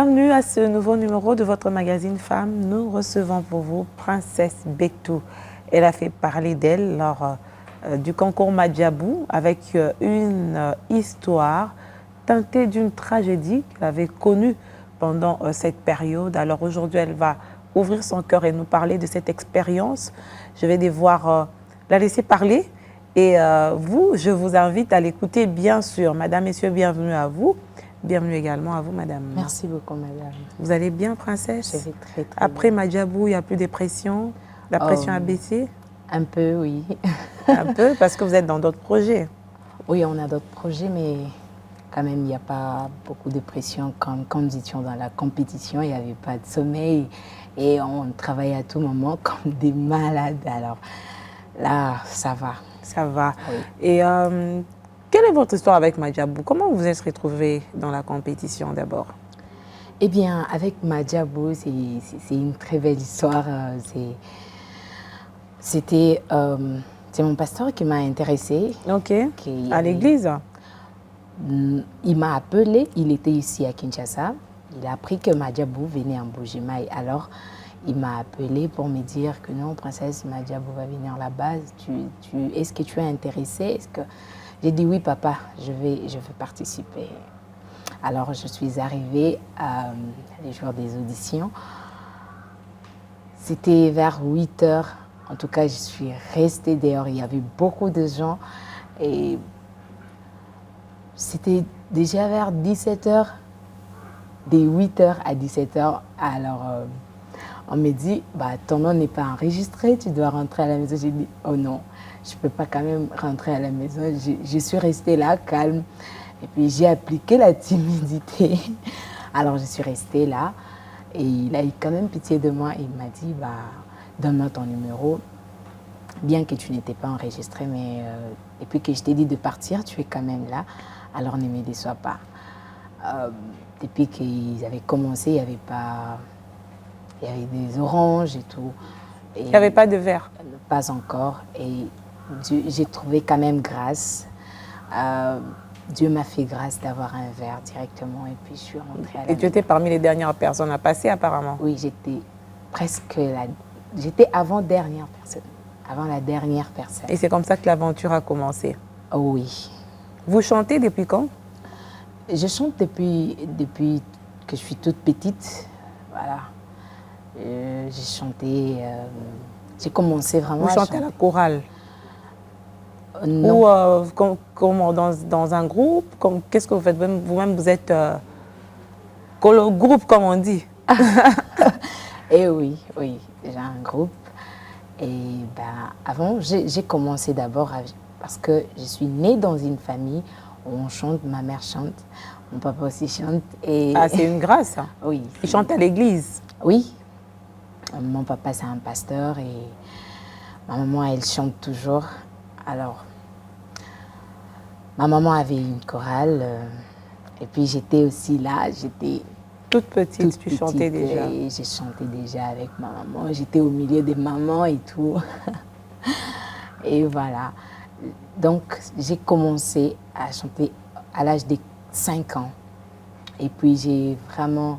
Bienvenue à ce nouveau numéro de votre magazine Femmes. Nous recevons pour vous Princesse Betou. Elle a fait parler d'elle lors du concours Madjabou avec une histoire teintée d'une tragédie qu'elle avait connue pendant cette période. Alors aujourd'hui, elle va ouvrir son cœur et nous parler de cette expérience. Je vais devoir la laisser parler et vous, je vous invite à l'écouter bien sûr. Madame, Messieurs, bienvenue à vous. Bienvenue également à vous, madame. Merci beaucoup, madame. Vous allez bien, princesse? Je vais très, très Après bien. Madjabou, il n'y a plus de pression? La pression a baissé? Un peu, oui. Un peu, parce que vous êtes dans d'autres projets. Oui, on a d'autres projets, mais quand même, il n'y a pas beaucoup de pression. Comme nous étions dans la compétition, il n'y avait pas de sommeil et on travaillait à tout moment comme des malades. Alors là, ça va. Ça va. Oui. Et quelle est votre histoire avec Madjabou? Comment vous vous êtes retrouvée dans la compétition d'abord? Eh bien, avec Madjabou, c'est une très belle histoire. C'est mon pasteur qui m'a intéressée. Ok. À l'église? Il m'a appelé, il était ici à Kinshasa. Il a appris que Madjabou venait en Bujima. Alors, il m'a appelé pour me dire que non, princesse, Madjabou va venir là-bas. Est-ce que tu es intéressée? J'ai dit oui, papa, je vais participer. Alors, je suis arrivée les jours des auditions. C'était vers 8 heures. En tout cas, je suis restée dehors. Il y avait beaucoup de gens. Et c'était déjà vers 17 heures, de 8 heures à 17 heures. Alors, on me dit, bah, ton nom n'est pas enregistré, tu dois rentrer à la maison. J'ai dit, oh non, je ne peux pas quand même rentrer à la maison. Je suis restée là, calme. Et puis, j'ai appliqué la timidité. Alors, je suis restée là. Et il a eu quand même pitié de moi. Il m'a dit, bah, donne-moi ton numéro. Bien que tu n'étais pas enregistré, mais depuis que je t'ai dit de partir, tu es quand même là. Alors, ne me déçois pas. Depuis qu'ils avaient commencé, il y avait des oranges et tout. Il n'y avait pas de verre? Pas encore. Et j'ai trouvé quand même grâce. Dieu m'a fait grâce d'avoir un verre directement. Et puis, je suis rentrée à la Et tu étais parmi les dernières personnes à passer, apparemment? Oui, j'étais j'étais avant-dernière personne. Avant la dernière personne. Et c'est comme ça que l'aventure a commencé? Oh, oui. Vous chantez depuis quand? Je chante depuis que je suis toute petite. Voilà. J'ai chanté. J'ai commencé vraiment Vous chantez à la chorale? Non. Ou comment, dans un groupe? Qu'est-ce que vous faites? Vous-même, vous êtes groupe, comme on dit? Eh oui, j'ai un groupe. Et ben, avant, j'ai commencé d'abord parce que je suis née dans une famille où on chante, ma mère chante, mon papa aussi chante. Et Ah, c'est une grâce, ça. Oui. Il chante à l'église? Oui. Mon papa, c'est un pasteur et ma maman, elle chante toujours. Alors, ma maman avait une chorale et puis j'étais aussi là, j'étais toute petite, tu chantais déjà? Et j'ai chanté déjà avec ma maman, j'étais au milieu des mamans et tout. Et voilà. Donc, j'ai commencé à chanter à l'âge de 5 ans. Et puis, j'ai vraiment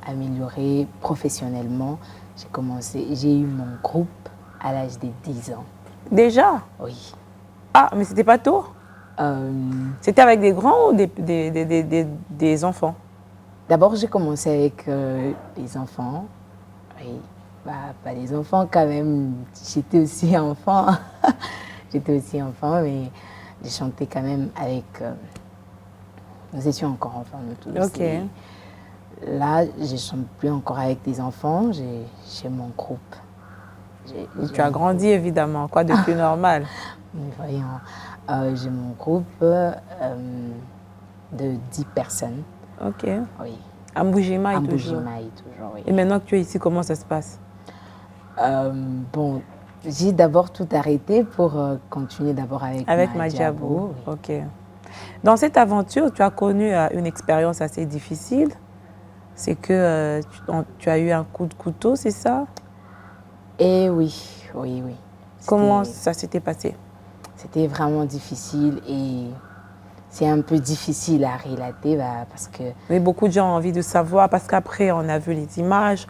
amélioré professionnellement. J'ai eu mon groupe à l'âge de 10 ans. Déjà? Oui. Ah, mais c'était pas tôt? C'était avec des grands ou des enfants? D'abord, j'ai commencé avec les enfants. Oui, bah, pas les enfants quand même. J'étais aussi enfant. J'étais aussi enfant, mais j'ai chanté quand même avec... nous étions encore enfants, nous tous. Ok. Et là, je ne chante plus encore avec des enfants. J'ai mon groupe. Tu as grandi, évidemment. Quoi de plus normal? Mais voyons, j'ai mon groupe de 10 personnes. Ok. Oui. À Mbujimaï toujours? Mbujimaï toujours, oui. Et maintenant que tu es ici, comment ça se passe? Bon, j'ai d'abord tout arrêté pour continuer d'abord avec Madjabou. Oui. Ok. Dans cette aventure, tu as connu une expérience assez difficile. C'est que tu as eu un coup de couteau, c'est ça? Eh oui. Comment ça s'était passé? C'était vraiment difficile et c'est un peu difficile à relater parce que... Oui, beaucoup de gens ont envie de savoir parce qu'après, on a vu les images,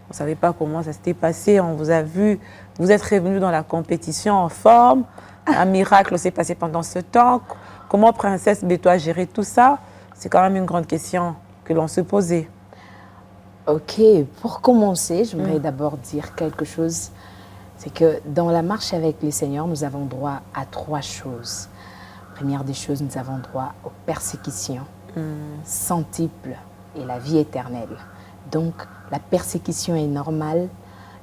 on ne savait pas comment ça s'était passé, on vous a vu, vous êtes revenu dans la compétition en forme, un miracle s'est passé pendant ce temps. Comment Princesse Béto a géré tout ça? C'est quand même une grande question que l'on se posait. Ok, pour commencer, j'aimerais d'abord dire quelque chose. C'est que dans la marche avec les Seigneurs, nous avons droit à 3 choses. Première des choses, nous avons droit aux persécutions, centuples et la vie éternelle. Donc, la persécution est normale.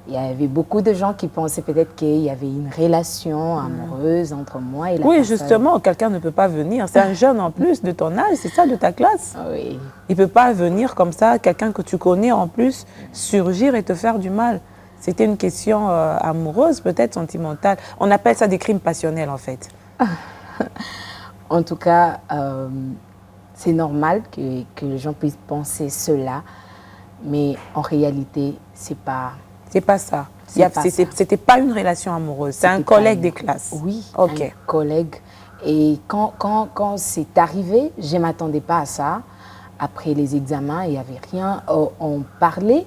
Il y avait beaucoup de gens qui pensaient peut-être qu'il y avait une relation amoureuse entre moi et la Oui, personne. justement, quelqu'un ne peut pas venir. C'est un jeune en plus de ton âge, c'est ça, de ta classe? Oui. Il ne peut pas venir comme ça, quelqu'un que tu connais en plus, surgir et te faire du mal. C'était une question amoureuse, peut-être sentimentale. On appelle ça des crimes passionnels, en fait. En tout cas, c'est normal que les gens puissent penser cela, mais en réalité, c'est pas... C'est pas ça. C'est pas ça. C'était pas une relation amoureuse, c'est un C'était pas collègue une- des classes. Oui, Ok. un collègue. Et quand c'est arrivé, je ne m'attendais pas à ça. Après les examens, il n'y avait rien. On parlait,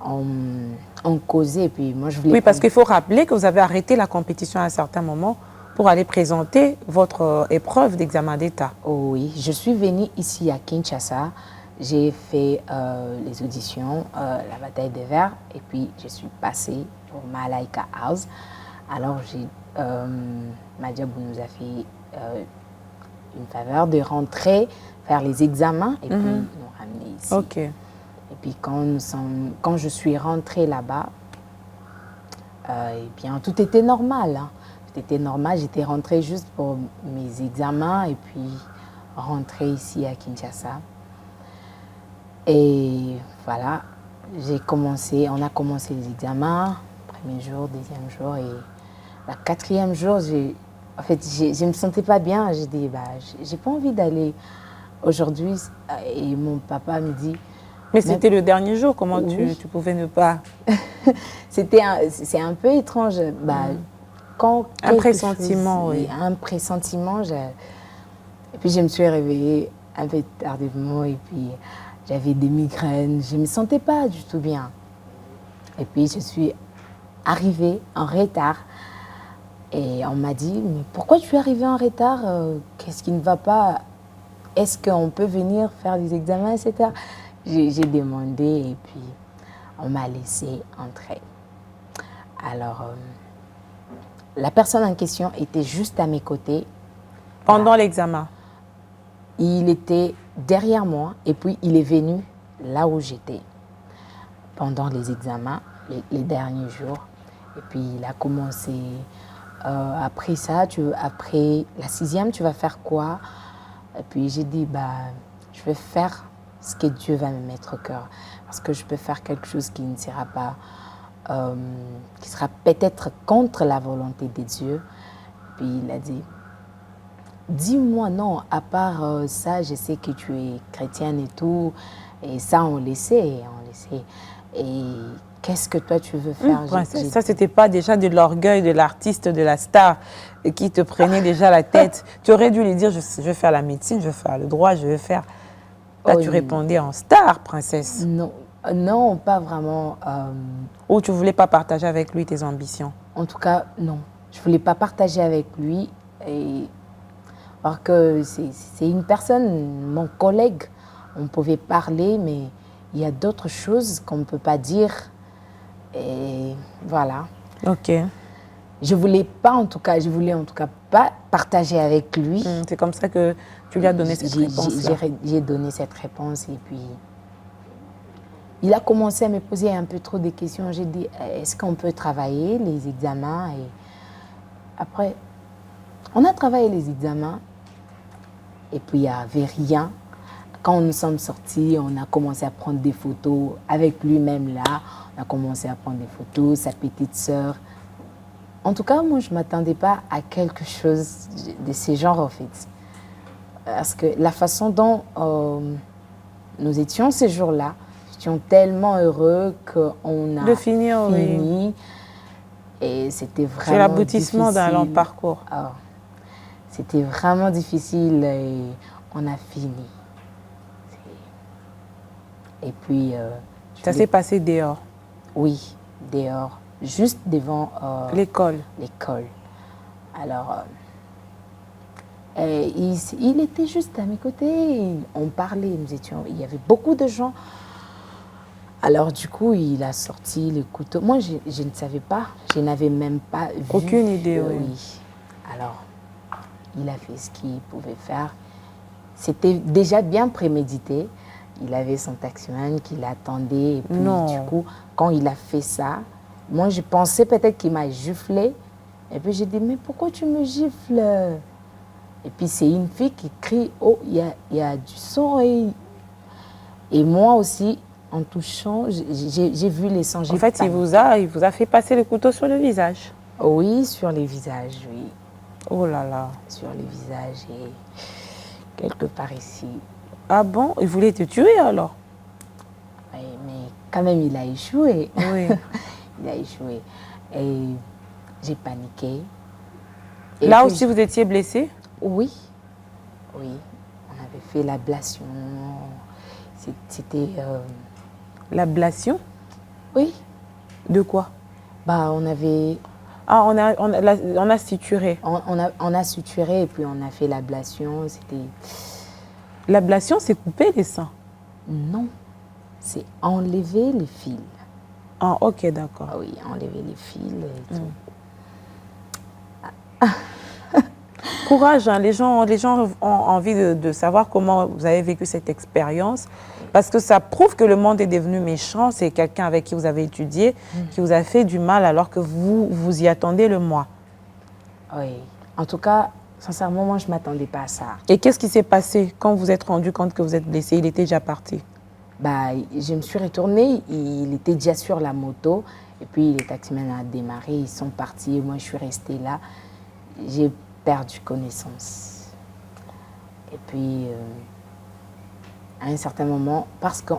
on causait, et puis moi je voulais... Oui, parce qu'il faut rappeler que vous avez arrêté la compétition à un certain moment pour aller présenter votre épreuve d'examen d'État. Oh oui, je suis venue ici à Kinshasa. J'ai fait les auditions, la bataille des Verts, et puis je suis passée pour Malaika House. Alors, Madiabou nous a fait une faveur de rentrer, faire les examens, et puis nous ramener ici. Ok. Et puis quand je suis rentrée là-bas, eh bien, tout était normal. Hein. Tout était normal. J'étais rentrée juste pour mes examens et puis rentrée ici à Kinshasa. Et voilà, on a commencé les examens, premier jour, deuxième jour, et le 4e jour, je me sentais pas bien. J'ai dit, j'ai pas envie d'aller aujourd'hui. Et mon papa me dit... Mais c'était le dernier jour, comment Oui. tu pouvais ne pas... C'est un peu étrange. Quand Un pressentiment, oui. Un pressentiment. Et puis je me suis réveillée un peu tardivement et puis j'avais des migraines. Je ne me sentais pas du tout bien. Et puis je suis arrivée en retard. Et on m'a dit, mais pourquoi tu es arrivée en retard? Qu'est-ce qui ne va pas? Est-ce qu'on peut venir faire des examens, etc. J'ai demandé et puis on m'a laissé entrer. Alors, la personne en question était juste à mes côtés. Pendant l'examen? Il était derrière moi et puis il est venu là où j'étais pendant les examens, les derniers jours. Et puis il a commencé, après ça, après la 6e, tu vas faire quoi? Et puis j'ai dit, je vais faire ce que Dieu va me mettre au cœur. Parce que je peux faire quelque chose qui ne sera pas, qui sera peut-être contre la volonté de Dieu. Puis il a dit, dis-moi non, à part ça, je sais que tu es chrétienne et tout. Et ça, on le sait, on le sait. Et qu'est-ce que toi, tu veux faire? Princesse, ça, c'était pas déjà de l'orgueil de l'artiste, de la star qui te prenait déjà la tête. Tu aurais dû lui dire, je vais faire la médecine, je vais faire le droit, je vais faire... Là, tu répondais en star, princesse. Non, non, pas vraiment. Ou tu voulais pas partager avec lui tes ambitions? En tout cas, non. Je voulais pas partager avec lui. Alors que c'est une personne, mon collègue, on pouvait parler, mais il y a d'autres choses qu'on ne peut pas dire. Et voilà. Ok. Je voulais pas, en tout cas, pas partager avec lui. C'est comme ça que tu lui as donné cette réponse-là. J'ai donné cette réponse et puis il a commencé à me poser un peu trop de questions. J'ai dit, est-ce qu'on peut travailler les examens? Et après, on a travaillé les examens et puis il n'y avait rien. Quand nous sommes sortis, on a commencé à prendre des photos avec lui-même là. On a commencé à prendre des photos, sa petite sœur. En tout cas, moi, je ne m'attendais pas à quelque chose de ce genre, en fait. Parce que la façon dont nous étions ces jours-là, nous étions tellement heureux qu'on a fini. Et c'était vraiment c'est l'aboutissement d'un long difficile. parcours. C'était vraiment difficile et on a fini. Et puis, Ça s'est passé dehors, oui, dehors, juste devant l'école. l'école. Alors, il était juste à mes côtés. On parlait, il y avait beaucoup de gens. Alors, du coup, il a sorti le couteau. Moi, je ne savais pas. Je n'avais même pas vu. Aucune idée, oui. Oui. Alors, il a fait ce qu'il pouvait faire. C'était déjà bien prémédité. Il avait son taximan qui l'attendait. Et puis, Non. du coup, quand il a fait ça, moi, je pensais peut-être qu'il m'a giflé. Et puis, j'ai dit, mais pourquoi tu me gifles? Et puis, c'est une fille qui crie, oh, il y a du sang. Et moi aussi, en touchant, j'ai vu les sangs. En fait, il vous a fait passer le couteau sur le visage. Oui, sur les visages, oui. Oh là là. Sur les visages et quelque part ici. Ah bon? Il voulait te tuer alors? Oui, mais quand même, il a échoué. Oui. Il a échoué. Et j'ai paniqué. Et Là puis, aussi, vous étiez blessé? Oui, oui. On avait fait l'ablation. C'était... L'ablation? Oui. De quoi? Bah, on avait... Ah, on a suturé. On a suturé et puis on a fait l'ablation. C'était... L'ablation, c'est couper les seins. Non, c'est enlever les fils. Ah, ok, d'accord. Ah oui, enlever les fils et tout. Courage, hein. Les gens ont envie de savoir comment vous avez vécu cette expérience. Parce que ça prouve que le monde est devenu méchant. C'est quelqu'un avec qui vous avez étudié, qui vous a fait du mal alors que vous y attendez le mois. Oui. En tout cas, sincèrement, moi, je ne m'attendais pas à ça. Et qu'est-ce qui s'est passé quand vous êtes rendu compte que vous êtes blessé? Il était déjà parti. Bah, je me suis retournée, il était déjà sur la moto. Et puis, les taximens ont démarré, ils sont partis. Et moi, je suis restée là. J'ai perdu connaissance. Et puis, à un certain moment, parce que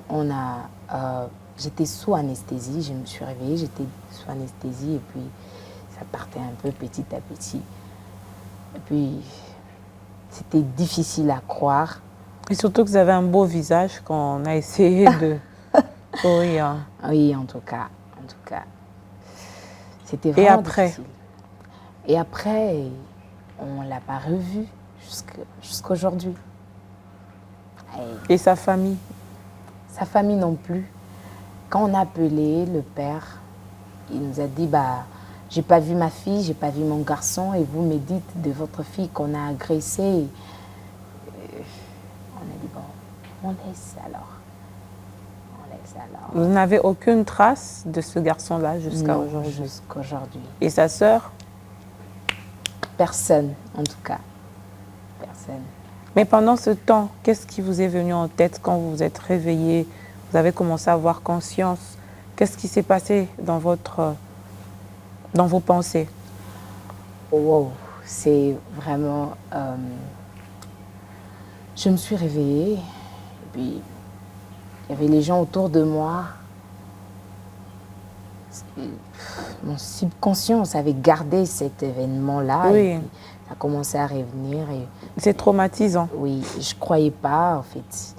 j'étais sous anesthésie, je me suis réveillée, j'étais sous anesthésie et puis ça partait un peu petit à petit. Et puis, c'était difficile à croire. Et surtout que vous avez un beau visage qu'on a essayé de... Oui, hein. Oui, en tout cas. C'était vraiment difficile. Et après, on ne l'a pas revu jusqu'aujourd'hui. Et sa famille? Sa famille non plus. Quand on a appelé le père, il nous a dit, bah, j'ai pas vu ma fille, j'ai pas vu mon garçon, et vous me dites de votre fille qu'on a agressée. On a dit, bon, on laisse alors. Vous n'avez aucune trace de ce garçon-là jusqu'à aujourd'hui? Jusqu'à aujourd'hui. Et sa sœur? Personne, en tout cas. Personne. Mais pendant ce temps, qu'est-ce qui vous est venu en tête quand vous vous êtes réveillé? Vous avez commencé à avoir conscience. Qu'est-ce qui s'est passé dans vos pensées? Wow, c'est vraiment... je me suis réveillée, et puis il y avait les gens autour de moi. Mon subconscient avait gardé cet événement-là. Oui. Et puis, ça a commencé à revenir. C'est traumatisant. Oui, je ne croyais pas, en fait.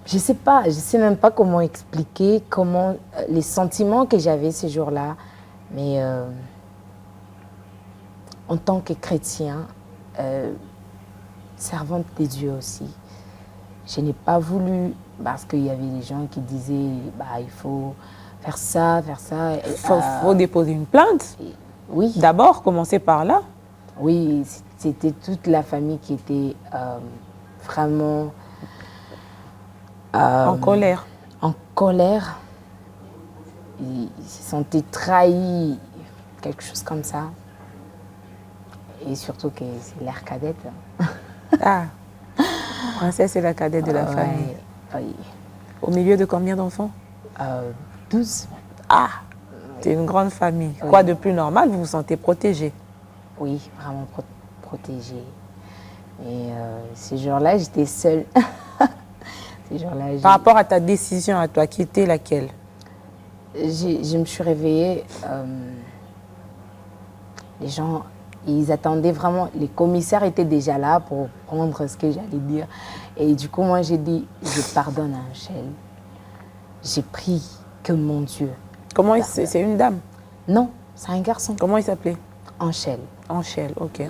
Je ne sais même pas comment expliquer les sentiments que j'avais ce jour-là. Mais en tant que chrétien, servante de Dieu aussi, je n'ai pas voulu, parce qu'il y avait des gens qui disaient, bah, il faut faire ça, faire ça. Il faut déposer une plainte. Oui. D'abord, commencer par là. Oui, c'était toute la famille qui était vraiment... en colère. En colère. Ils se sentaient trahis, quelque chose comme ça. Et surtout que c'est leur cadette. Ah, Princesse est la cadette de la famille. Oui. Au milieu de combien d'enfants? 12. Ah, c'est une grande famille. Oui. Quoi de plus normal, vous vous sentez protégée? Oui, vraiment protégée. Et ces jours-là, j'étais seule. Ces jours-là, par rapport à ta décision à toi, qui était laquelle? Je me suis réveillée. Les gens Et ils attendaient vraiment, les commissaires étaient déjà là pour prendre ce que j'allais dire. Et du coup, moi, j'ai dit, je pardonne à Angèle. J'ai pris que mon Dieu. Comment c'est une dame? Non, c'est un garçon. Comment il s'appelait? Angèle. Angèle, ok.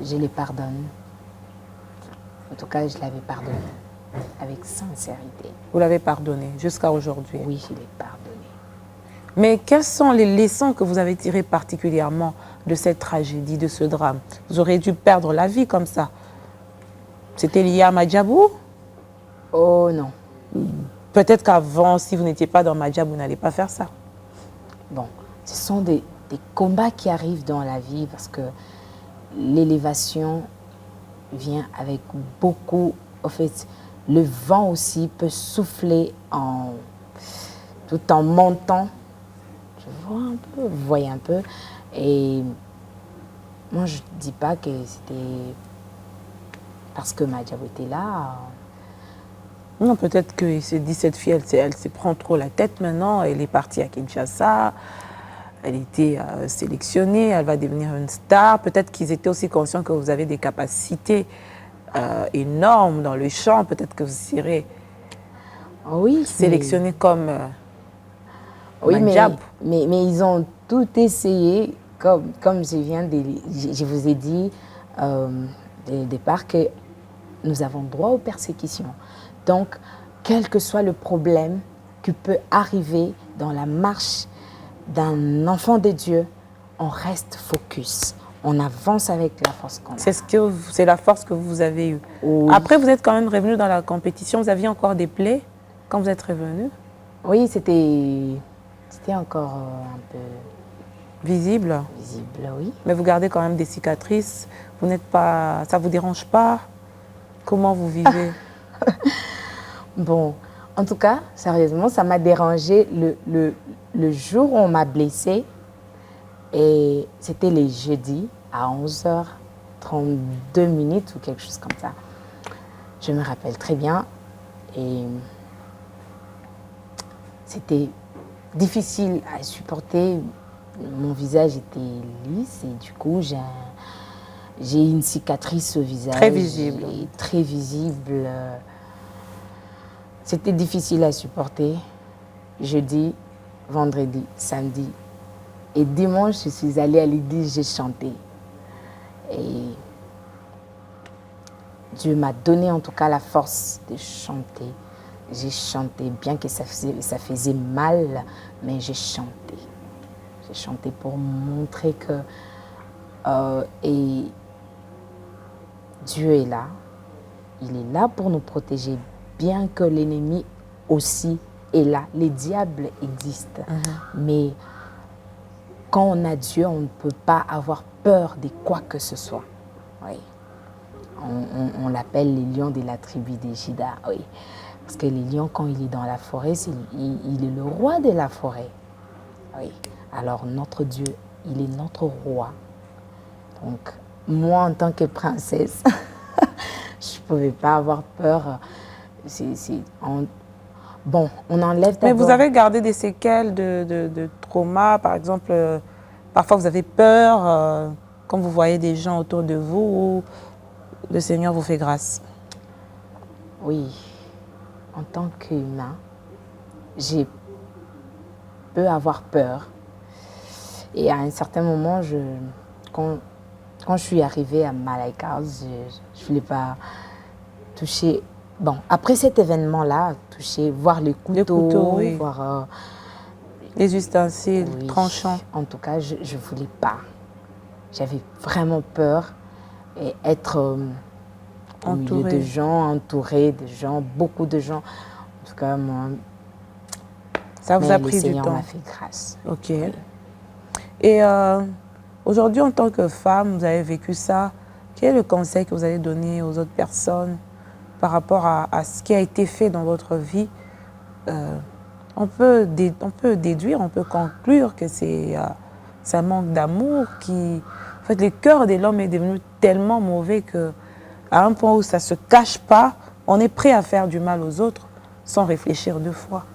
Je les pardonne. En tout cas, je l'avais pardonné avec sincérité. Vous l'avez pardonné jusqu'à aujourd'hui? Oui, je l'ai pardonné. Mais quelles sont les leçons que vous avez tirées particulièrement de cette tragédie, de ce drame? Vous auriez dû perdre la vie comme ça. C'était lié à Madjabou? Oh non. Peut-être qu'avant, si vous n'étiez pas dans Madjabou, vous n'allez pas faire ça. Bon, ce sont des combats qui arrivent dans la vie parce que l'élévation vient avec beaucoup... En fait, le vent aussi peut souffler tout en montant. Je vois un peu, vous voyez un peu. Et moi, je ne dis pas que c'était parce que Madjabou était là. Non, peut-être que se dit cette fille, elle se prend trop la tête maintenant. Elle est partie à Kinshasa. Elle était sélectionnée. Elle va devenir une star. Peut-être qu'ils étaient aussi conscients que vous avez des capacités énormes dans le chant. Peut-être que vous serez sélectionné comme oui, Madjabou. mais ils ont tout essayé. Comme je vous ai dit dès le départ que nous avons droit aux persécutions. Donc, quel que soit le problème qui peut arriver dans la marche d'un enfant de Dieu, on reste focus. On avance avec la force qu'on a. C'est la force que vous avez eue. Oui. Après, vous êtes quand même revenu dans la compétition. Vous aviez encore des plaies quand vous êtes revenu? Oui, c'était encore un peu visible. Visible, oui. Mais vous gardez quand même des cicatrices. Vous n'êtes pas... Ça ne vous dérange pas? Comment vous vivez? Bon, en tout cas, sérieusement, ça m'a dérangé le jour où on m'a blessée. Et c'était les jeudis à 11h32 ou quelque chose comme ça. Je me rappelle très bien. Et c'était difficile à supporter. Mon visage était lisse et du coup, j'ai une cicatrice au visage. Très visible. Très visible. C'était difficile à supporter. Jeudi, vendredi, samedi. Et dimanche, je suis allée à l'église, j'ai chanté. Et Dieu m'a donné en tout cas la force de chanter. J'ai chanté, bien que ça faisait mal, mais j'ai chanté. J'ai chanté pour montrer que et Dieu est là. Il est là pour nous protéger, bien que l'ennemi aussi est là. Les diables existent. Mais quand on a Dieu, on ne peut pas avoir peur de quoi que ce soit. Oui. On l'appelle les lions de la tribu des Juda. Oui. Parce que les lions, quand il est dans la forêt, il est le roi de la forêt. Oui. Alors notre Dieu, il est notre roi. Donc, moi, en tant que princesse, je ne pouvais pas avoir peur. Bon, on enlève d'abord... Mais vous avez gardé des séquelles de trauma, par exemple, parfois vous avez peur quand vous voyez des gens autour de vous ou le Seigneur vous fait grâce? Oui, en tant qu'humain, j'ai peux avoir peur. Et à un certain moment, quand je suis arrivée à Malaika, je ne voulais pas toucher... Bon, après cet événement-là, toucher, voir les couteaux, oui. voir... les ustensiles oui, tranchants. En tout cas, je ne voulais pas. J'avais vraiment peur et être au milieu de gens, entourée de gens, beaucoup de gens. En tout cas, moi... Ça vous a pris du temps. Le Seigneur m'a fait grâce. Ok. Oui. Et aujourd'hui, en tant que femme, vous avez vécu ça. Quel est le conseil que vous allez donner aux autres personnes par rapport à ce qui a été fait dans votre vie? On peut déduire, on peut conclure que c'est un manque d'amour qui... En fait, le cœur de l'homme est devenu tellement mauvais qu'à un point où ça ne se cache pas, on est prêt à faire du mal aux autres sans réfléchir deux fois.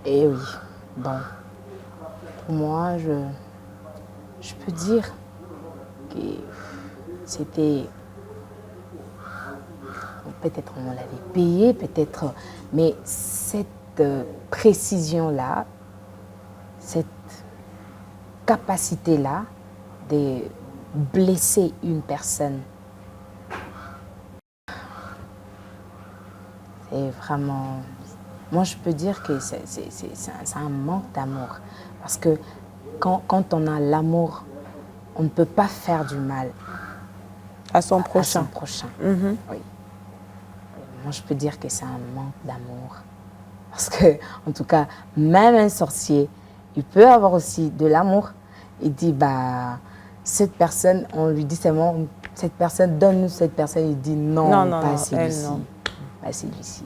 Et oui, bon, pour moi, je peux dire que c'était... Peut-être on l'avait payé, peut-être... Mais cette précision-là, cette capacité-là de blesser une personne, c'est vraiment... Moi, je peux dire que c'est un manque d'amour. Parce que quand on a l'amour, on ne peut pas faire du mal À son à prochain. son prochain. Mhm. Oui. Moi, je peux dire que c'est un manque d'amour. Parce que, en tout cas, même un sorcier, il peut avoir aussi de l'amour. Il dit, bah, cette personne, on lui dit seulement, cette personne, donne-nous cette personne. Il dit, non, Non, pas elle, celui-ci. non. Pas celui-ci.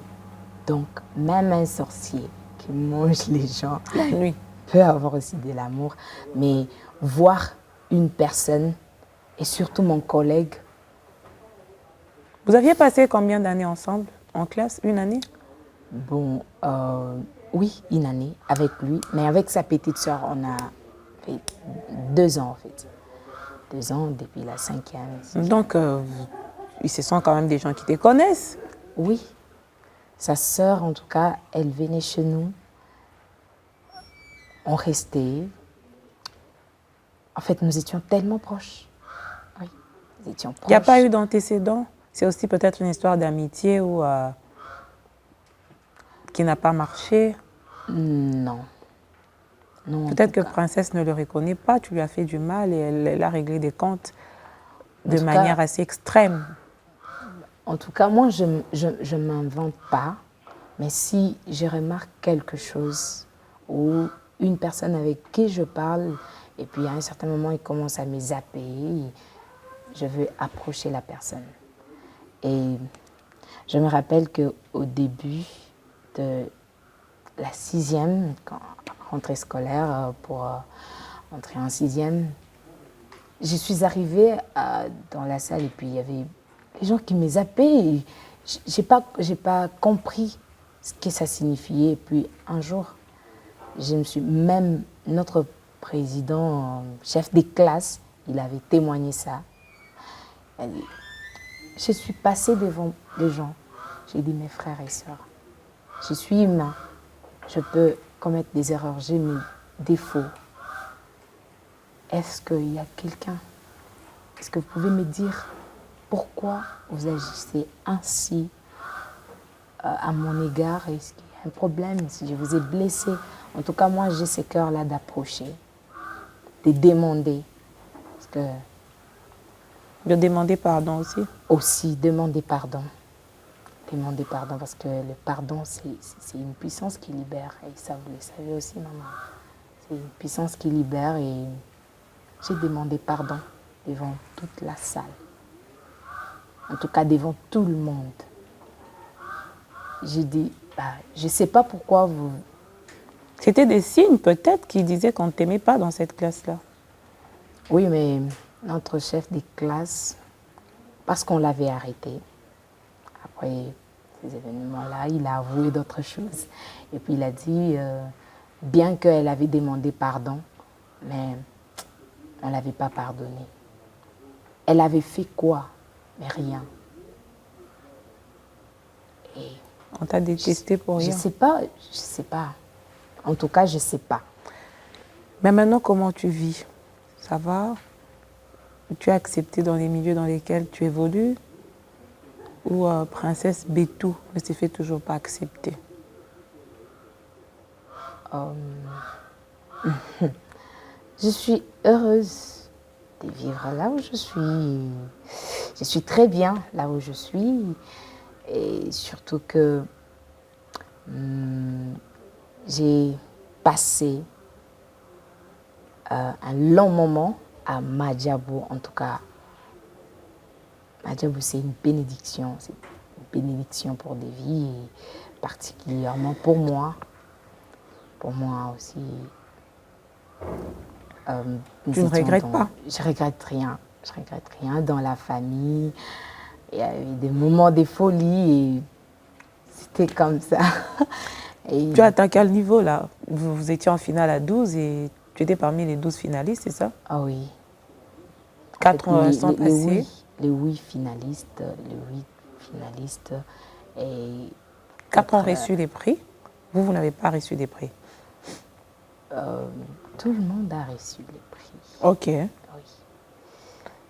Donc, même un sorcier qui mange les gens La nuit. peut avoir aussi de l'amour. Mais voir une personne, et surtout mon collègue, Vous aviez passé combien d'années ensemble en classe? Une année? bon, oui, une année avec lui, mais avec sa petite soeur, on a fait 2 ans en fait. 2 ans depuis la 5e. Donc, ce sont quand même des gens qui te connaissent. Oui, sa sœur en tout cas, elle venait chez nous, on restait. En fait, nous étions tellement proches. Oui, nous étions proches. Il n'y a pas eu d'antécédent. C'est aussi peut-être une histoire d'amitié ou qui n'a pas marché. Non. Non, en Peut-être tout que cas. Princesse ne le reconnaît pas, tu lui as fait du mal et elle a réglé des comptes de tout manière cas- assez extrême. En tout cas, moi, je ne m'invente pas, mais si je remarque quelque chose ou une personne avec qui je parle, et puis à un certain moment, il commence à me zapper, je veux approcher la personne. Et je me rappelle qu'au début de la 6e, rentrée scolaire, pour entrer en 6e, je suis arrivée dans la salle et puis il y avait les gens qui me zappaient. Et j'ai pas compris ce que ça signifiait. Et puis un jour, même notre président, chef des classes, il avait témoigné ça. Elle dit, je suis passée devant les gens. J'ai dit, mes frères et sœurs, je suis humain. Je peux commettre des erreurs, j'ai mes défauts. Est-ce qu'il y a quelqu'un? Est-ce que vous pouvez me dire pourquoi vous agissez ainsi à mon égard? Est-ce qu'il y a un problème? Si je vous ai blessé? En tout cas, moi, j'ai ce cœur-là d'approcher, de demander. Parce que De demander pardon aussi. aussi, demander pardon. Demander pardon, parce que le pardon, c'est une puissance qui libère. Et ça, vous le savez aussi, maman. C'est une puissance qui libère et j'ai demandé pardon devant toute la salle. En tout cas, devant tout le monde. J'ai dit, je ne sais pas pourquoi vous... C'était des signes peut-être qui disaient qu'on ne t'aimait pas dans cette classe-là. Oui, mais notre chef de classe, parce qu'on l'avait arrêté, après ces événements-là, il a avoué d'autres choses. Et puis il a dit, bien qu'elle avait demandé pardon, mais on ne l'avait pas pardonné. Elle avait fait quoi? Mais rien. Et On t'a détesté pour je rien. ne sais pas, je sais pas. En tout cas, je ne sais pas. Mais maintenant, comment tu vis? Ça va? Tu es acceptée dans les milieux dans lesquels tu évolues? Ou Princesse Bétou ne se fait toujours pas accepter? Je suis heureuse de vivre là où je suis. Je suis très bien là où je suis. Et surtout que j'ai passé un long moment à Madjabou. En tout cas, Madjabou, c'est une bénédiction. C'est une bénédiction pour des vies, et particulièrement pour moi. Pour moi aussi. Tu ne regrettes pas? Je regrette rien. Je regrette rien dans la famille. Il y a eu des moments de folie et c'était comme ça. Et Tu as atteint quel niveau là? Vous étiez en finale à 12 et Tu étais parmi les 12 finalistes, c'est ça? Ah oui. 4 sont passés. Les 8 finalistes, et 4 ont peut-être, reçu des prix. Vous n'avez pas reçu des prix. tout le monde a reçu les prix. Ok.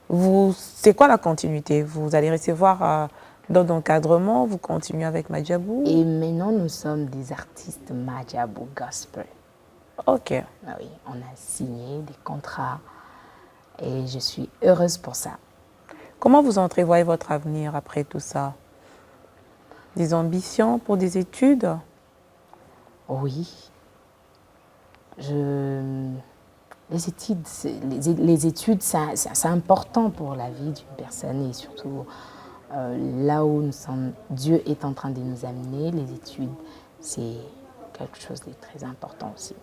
Oui. C'est quoi la continuité? Vous allez recevoir dans l'encadrement, vous continuez avec Madjabou? Et maintenant, nous sommes des artistes Madjabou Gospel. Ok. Ah oui, on a signé des contrats et je suis heureuse pour ça. Comment vous entrevoyez votre avenir après tout ça? Des ambitions pour des études? Oui. Les études, c'est important pour la vie d'une personne et surtout là où nous sommes, Dieu est en train de nous amener. Les études, c'est quelque chose de très important aussi.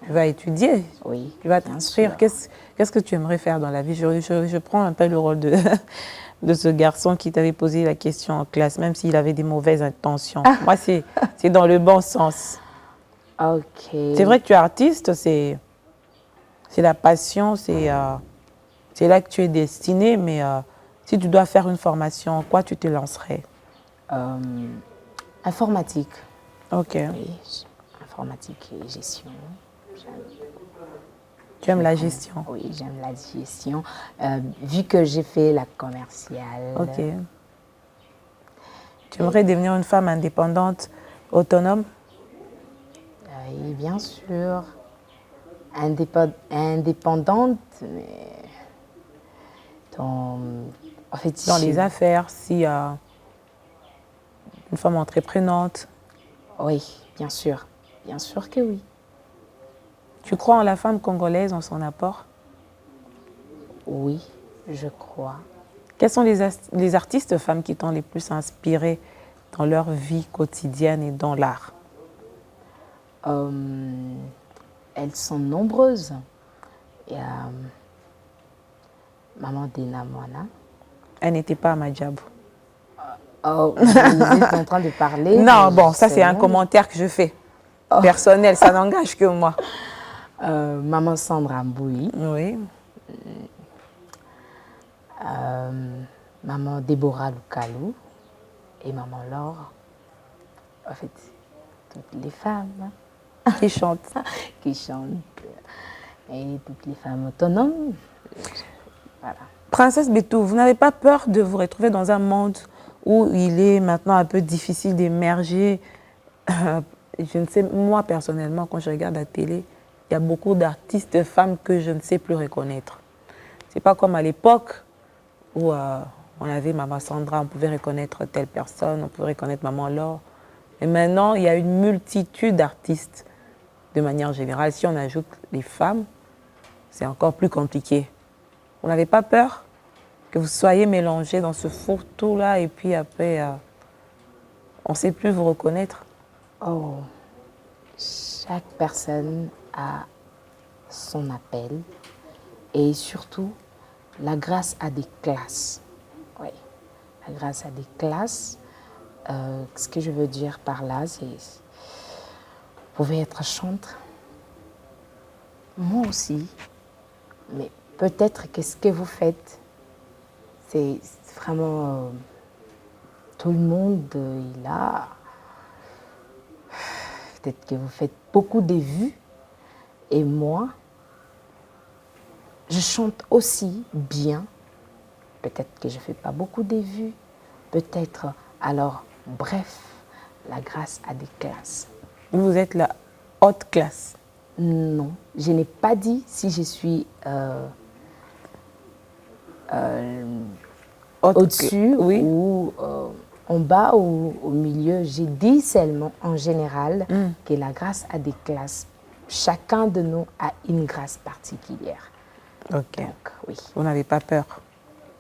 Tu vas étudier? Oui, Tu vas bien t'inscrire. sûr. Qu'est-ce que tu aimerais faire dans la vie? Je prends un peu le rôle de ce garçon qui t'avait posé la question en classe, même s'il avait des mauvaises intentions. Moi, c'est dans le bon sens. Ok. C'est vrai que tu es artiste, c'est la passion, c'est là que tu es destiné, mais si tu dois faire une formation, en quoi tu te lancerais? Informatique. Ok. Oui, informatique et gestion. Tu aimes la gestion? Oui, j'aime la gestion. Vu que j'ai fait la commerciale. Ok. Tu aimerais devenir une femme indépendante, autonome? Oui, bien sûr. Indépendante, mais en fait, Dans les affaires, si une femme entreprenante. oui, bien sûr. Bien sûr que oui. Tu crois en la femme congolaise, en son apport? Oui, je crois. Quels sont les artistes femmes qui t'ont les plus inspiré dans leur vie quotidienne et dans l'art? Elles sont nombreuses. Il y a Maman Dina Moana. Elle n'était pas à Madjabou. Oh, vous êtes en train de parler. Non, bon, ça c'est un commentaire que je fais. Personnel, ça n'engage que moi. Maman Sandra Mboui. Oui. Maman Déborah Lukalou et Maman Laure. En fait, toutes les femmes Qui chante. qui chantent et toutes les femmes autonomes. Voilà. Princesse Bétou, vous n'avez pas peur de vous retrouver dans un monde où il est maintenant un peu difficile d'émerger? Je ne sais, moi personnellement, quand je regarde la télé, il y a beaucoup d'artistes femmes que je ne sais plus reconnaître. C'est pas comme à l'époque où on avait Maman Sandra, on pouvait reconnaître telle personne, on pouvait reconnaître Maman Laure. Et maintenant, il y a une multitude d'artistes de manière générale. Si on ajoute les femmes, c'est encore plus compliqué. Vous n'avez pas peur que vous soyez mélangés dans ce fourre-tout-là et puis après, on ne sait plus vous reconnaître? Oh, chaque personne a son appel et surtout, la grâce a des classes. Oui, la grâce a des classes. Ce que je veux dire par là, c'est vous pouvez être chanteur. Moi aussi. Mais peut-être que ce que vous faites, c'est vraiment tout le monde est là. Peut-être que vous faites beaucoup de vues. Et moi, je chante aussi bien. Peut-être que je ne fais pas beaucoup de vues. Peut-être. Alors, bref, la grâce a des classes. Vous êtes la haute classe. Non, je n'ai pas dit si je suis au-dessus oui. ou en bas ou au milieu. J'ai dit seulement en général que la grâce a des classes. Chacun de nous a une grâce particulière. Ok. Donc, oui. Vous n'avez pas peur?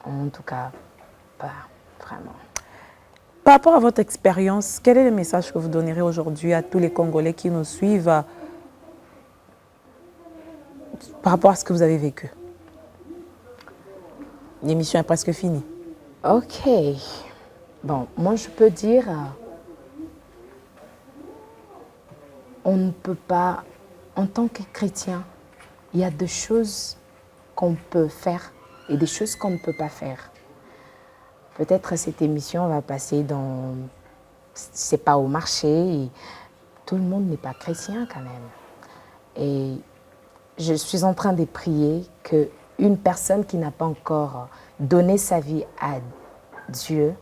En tout cas, pas vraiment. Par rapport à votre expérience, quel est le message que vous donnerez aujourd'hui à tous les Congolais qui nous suivent par rapport à ce que vous avez vécu? L'émission est presque finie. Ok. Bon, moi je peux dire, on ne peut pas, en tant que chrétien, il y a des choses qu'on peut faire et des choses qu'on ne peut pas faire. Peut-être cette émission va passer dans, c'est pas au marché, et tout le monde n'est pas chrétien quand même. Et je suis en train de prier qu'une personne qui n'a pas encore donné sa vie à Dieu,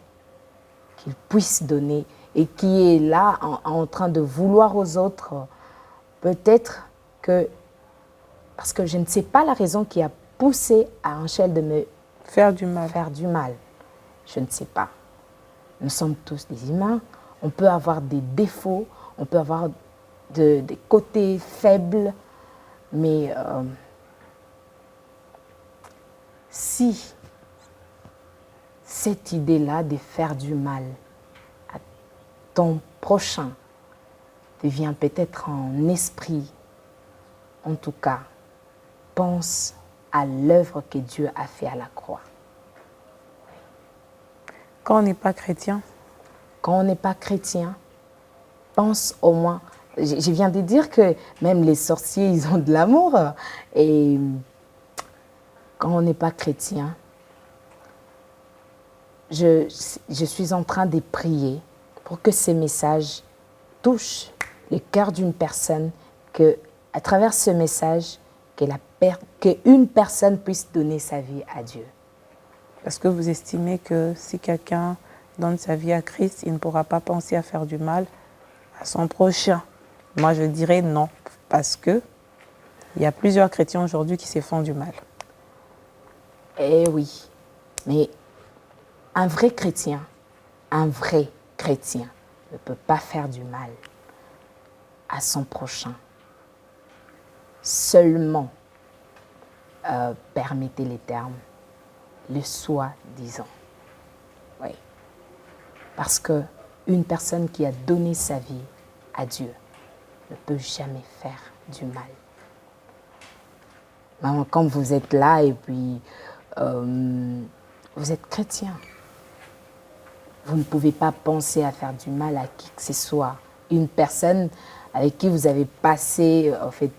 qu'il puisse donner, et qui est là en train de vouloir aux autres, peut-être que, parce que je ne sais pas la raison qui a poussé à Angèle de me Faire du mal. faire du mal. Je ne sais pas. Nous sommes tous des humains. On peut avoir des défauts, on peut avoir des côtés faibles, mais si cette idée-là de faire du mal à ton prochain devient peut-être un esprit, en tout cas, pense à l'œuvre que Dieu a fait à la croix. Quand on n'est pas chrétien, Quand on n'est pas chrétien, pense au moins. Je viens de dire que même les sorciers, ils ont de l'amour. Et quand on n'est pas chrétien, je suis en train de prier pour que ces messages touchent le cœur d'une personne, que à travers ce message, qu'une personne puisse donner sa vie à Dieu. parce que vous estimez que si quelqu'un donne sa vie à Christ, il ne pourra pas penser à faire du mal à son prochain. Moi, je dirais non, parce que il y a plusieurs chrétiens aujourd'hui qui se font du mal. Eh oui, mais un vrai chrétien ne peut pas faire du mal à son prochain. Seulement, permettez les termes, le soi-disant. Oui. Parce qu'une personne qui a donné sa vie à Dieu ne peut jamais faire du mal. Maman, quand vous êtes là et puis vous êtes chrétien, vous ne pouvez pas penser à faire du mal à qui que ce soit. Une personne avec qui vous avez passé en fait,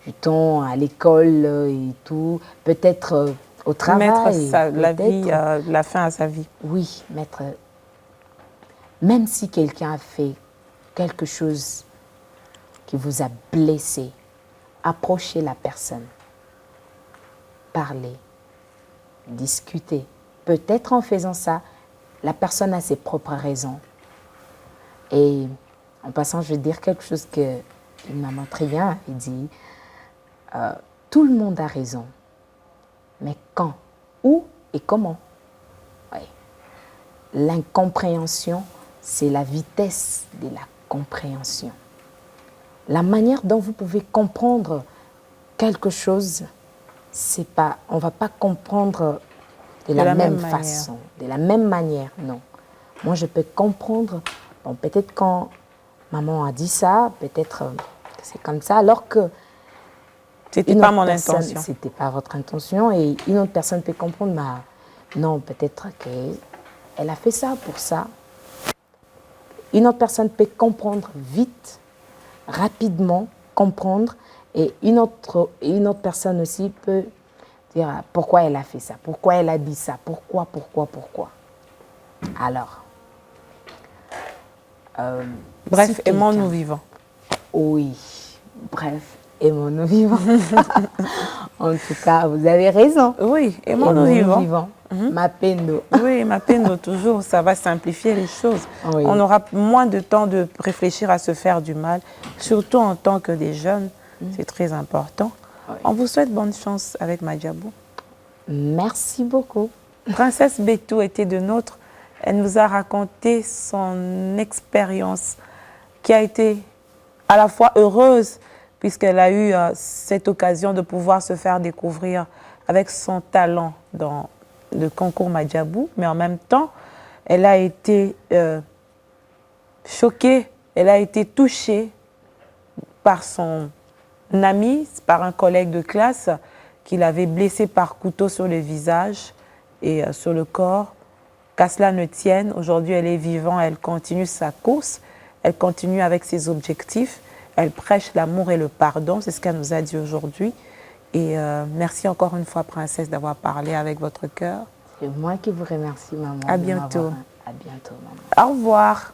du temps à l'école et tout, peut-être au travail. La fin à sa vie. Oui, même si quelqu'un a fait quelque chose qui vous a blessé, approchez la personne. Parler, discuter. Peut-être en faisant ça, la personne a ses propres raisons. Et en passant, je vais dire quelque chose qu'une maman très bien avait dit. Tout le monde a raison. Mais quand, où et comment? Oui. L'incompréhension, c'est la vitesse de la compréhension. La manière dont vous pouvez comprendre quelque chose, c'est pas, on ne va pas comprendre de la même façon, de la même manière, non. Moi, je peux comprendre, bon, peut-être quand maman a dit ça, peut-être que c'est comme ça, alors que c'était pas mon intention. C'était pas votre intention, et une autre personne peut comprendre, mais non, peut-être qu'elle a fait ça pour ça. Une autre personne peut comprendre vite, rapidement, comprendre, et une autre personne aussi peut dire pourquoi elle a fait ça, pourquoi elle a dit ça, pourquoi. Alors, bref, aimons-nous vivants. Oui, bref, aimons-nous vivants. En tout cas, vous avez raison. Oui, aimons-nous vivants. Mapendo. Oui, Mapendo, toujours, ça va simplifier les choses. Oui. On aura moins de temps de réfléchir à se faire du mal, surtout en tant que des jeunes. C'est très important. Oui. On vous souhaite bonne chance avec Madjabou. Merci beaucoup. Princesse Betou était de nôtre. Elle nous a raconté son expérience qui a été à la fois heureuse, puisqu'elle a eu cette occasion de pouvoir se faire découvrir avec son talent dans le concours Madjabou, mais en même temps, elle a été choquée, elle a été touchée par son ami, par un collègue de classe qui l'avait blessée par couteau sur le visage et sur le corps. Qu'à cela ne tienne, aujourd'hui elle est vivante, elle continue sa course, elle continue avec ses objectifs, elle prêche l'amour et le pardon, c'est ce qu'elle nous a dit aujourd'hui, Et merci encore une fois, princesse, d'avoir parlé avec votre cœur. C'est moi qui vous remercie, maman. À bientôt. À bientôt, maman. Au revoir.